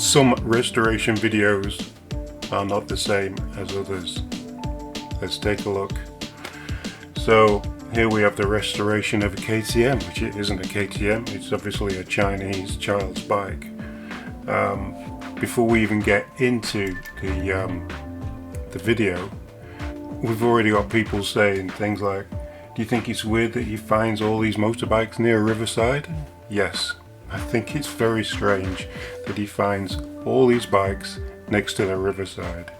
Some restoration videos are not the same as others. Let's take a look. So here we have the restoration of a KTM, which it isn't a KTM, it's obviously a Chinese child's bike. Before we even get into the video, we've already got people saying things like, do you think it's weird that he finds all these motorbikes near a riverside? Yes, I think it's very strange that he finds all these bikes next to the riverside.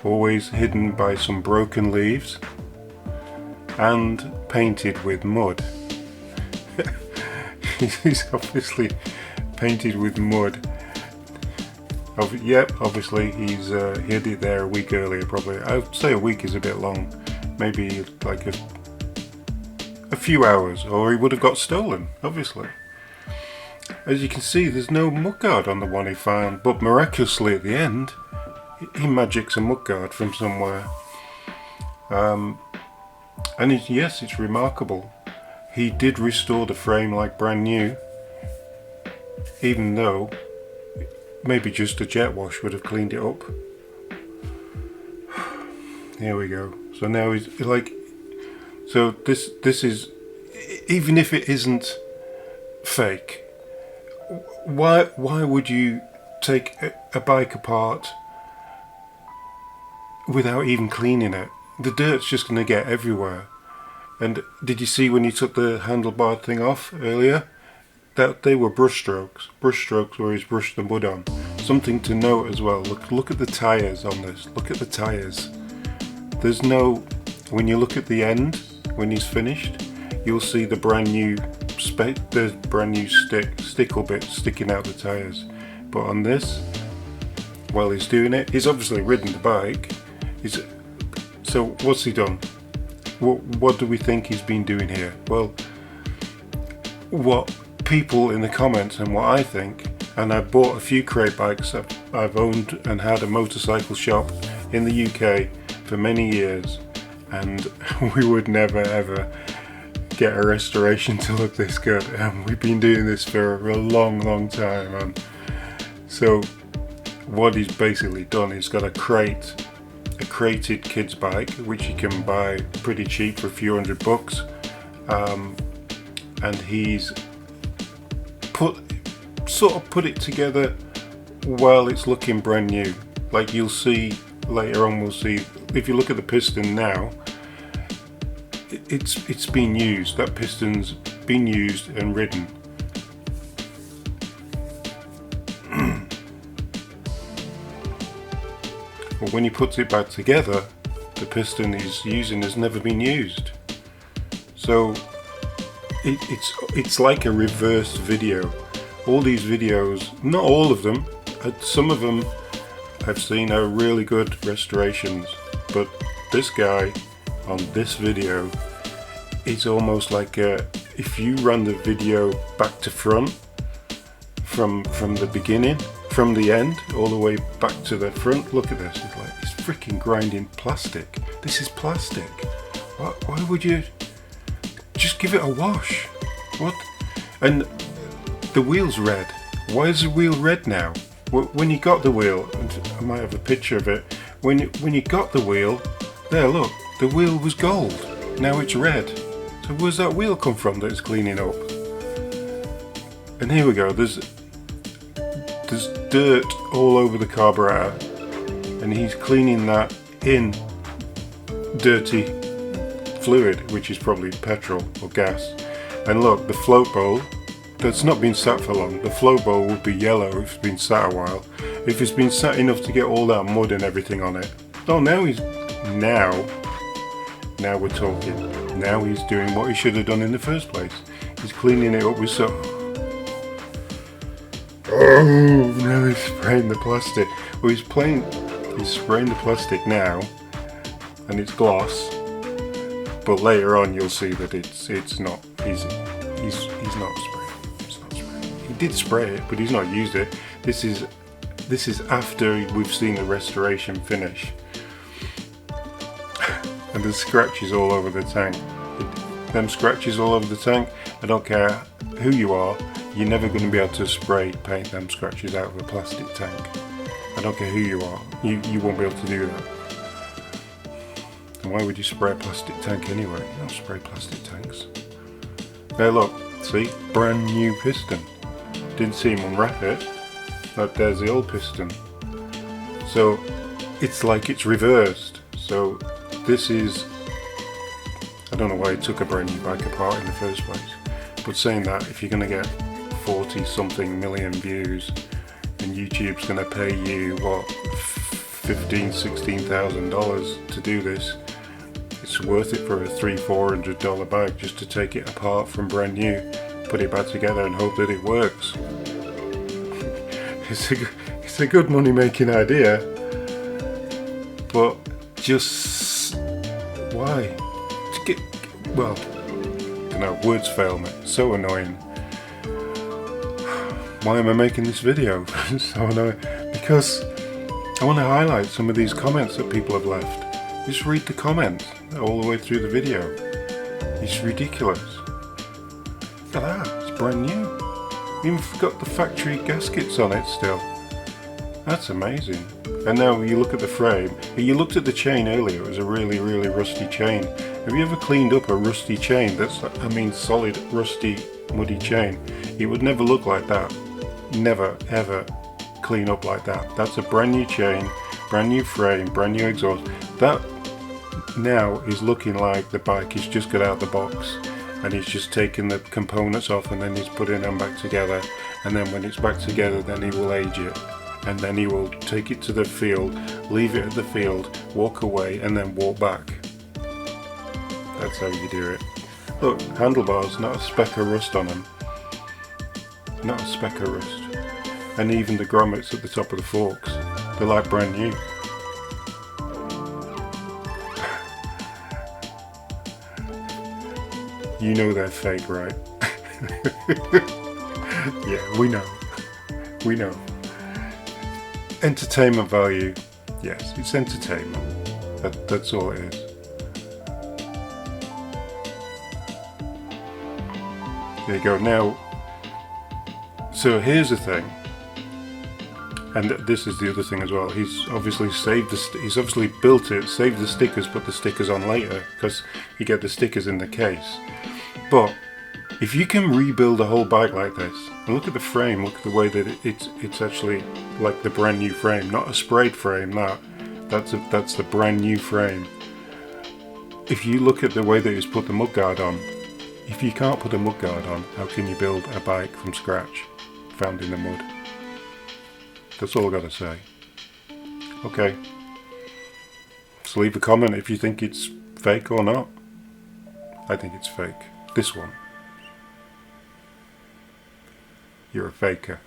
Always hidden by some broken leaves and painted with mud. He's obviously painted with mud. Yep, obviously he had it there a week earlier probably. I'd say a week is a bit long. Maybe like a few hours, or he would have got stolen, obviously. As you can see, there's no mudguard on the one he found, but miraculously at the end, he magics a mudguard from somewhere. And yes, it's remarkable. He did restore the frame like brand new, even though maybe just a jet wash would have cleaned it up. Here we go. So now he's like, so this is, even if it isn't fake, why would you take a bike apart without even cleaning it? The dirt's just going to get everywhere. And did you see when you took the handlebar thing off earlier? That they were brush strokes. Brush strokes where he's brushed the mud on. Something to note as well. Look at the tyres on this. Look at the tyres. There's no, when you look at the end, when he's finished, you'll see the brand new stickle bit sticking out the tyres. But on this, while he's doing it, he's obviously ridden the bike. So what's he done? What do we think he's been doing here? Well, what people in the comments and what I think, and I've bought a few crate bikes. I've owned and had a motorcycle shop in the UK for many years, and we would never ever get a restoration to look this good, and we've been doing this for a long time. And so what he's basically done, he's got a crated kids bike which you can buy pretty cheap for a few $100, and he's put it together while it's looking brand new. Like you'll see later on, we'll see, if you look at the piston now, it's been used. That piston's been used and ridden. But when he puts it back together, the piston he's using has never been used. So it's like a reverse video. All these videos, not all of them, some of them I've seen are really good restorations, but this guy on this video, it's almost like if you run the video back to front, from the beginning, from the end all the way back to the front. Look at this, it's like it's freaking grinding plastic. This is plastic. Why would you just give it a wash? What? And the wheel's red. Why is the wheel red now? When you got the wheel, I might have a picture of it, when you got the wheel, there look, the wheel was gold, now it's red. So where's that wheel come from that it's cleaning up? And here we go, there's dirt all over the carburetor, and he's cleaning that in dirty fluid, which is probably petrol or gas. And look, the float bowl, that's not been sat for long. The float bowl would be yellow if it's been sat a while. If it's been sat enough to get all that mud and everything on it. Oh, now we're talking. Now he's doing what he should have done in the first place. He's cleaning it up with soap. Oh, now he's spraying the plastic. Well, he's spraying the plastic now, and it's gloss. But later on, you'll see that it's not. He's not spraying. He did spray it, but he's not used it. This is after we've seen the restoration finish. And there's scratches all over the tank. Them scratches all over the tank, I don't care who you are, You're never going to be able to spray paint them scratches out of a plastic tank. I don't care who you are, you won't be able to do that. And why would you spray a plastic tank anyway? You don't spray plastic tanks. Hey look, see? Brand new piston. Didn't see him unwrap it. But there's the old piston. So it's like it's reversed. So this is... I don't know why he took a brand new bike apart in the first place. But saying that, if you're going to get 40 something million views and YouTube's going to pay you what, $16,000 to do this, it's worth it for a $300-400 bike just to take it apart from brand new, put it back together and hope that it works. It's a good money making idea, but just why? Well, you know, words fail me. So annoying. Why am I making this video? So annoying. Because I want to highlight some of these comments that people have left. Just read the comments all the way through the video. It's ridiculous. Look at that, it's brand new. Even got the factory gaskets on it still. That's amazing. And now you look at the frame. You looked at the chain earlier, it was a really, really rusty chain. Have you ever cleaned up a rusty chain? That's, I mean, solid, rusty, muddy chain. It would never look like that. Never, ever clean up like that. That's a brand new chain, brand new frame, brand new exhaust. That now is looking like the bike is just got out of the box and he's just taken the components off and then he's putting them back together, and then when it's back together then he will age it, and then he will take it to the field, leave it at the field, walk away and then walk back. That's how you do it. Look, handlebars, not a speck of rust on them. Not a speck of rust. And even the grommets at the top of the forks, they're like brand new. You know they're fake, right? Yeah, we know. We know. Entertainment value. Yes, it's entertainment. That's all it is. There you go. Now, so here's the thing, and this is the other thing as well. He's obviously he's obviously built it, saved the stickers, put the stickers on later because you get the stickers in the case. But if you can rebuild a whole bike like this, and look at the frame, look at the way that it's actually like the brand new frame, not a sprayed frame. That's the brand new frame. If you look at the way that he's put the mudguard on. If you can't put a mudguard on, how can you build a bike from scratch, found in the mud? That's all I've got to say. Okay. So leave a comment if you think it's fake or not. I think it's fake. This one. You're a faker.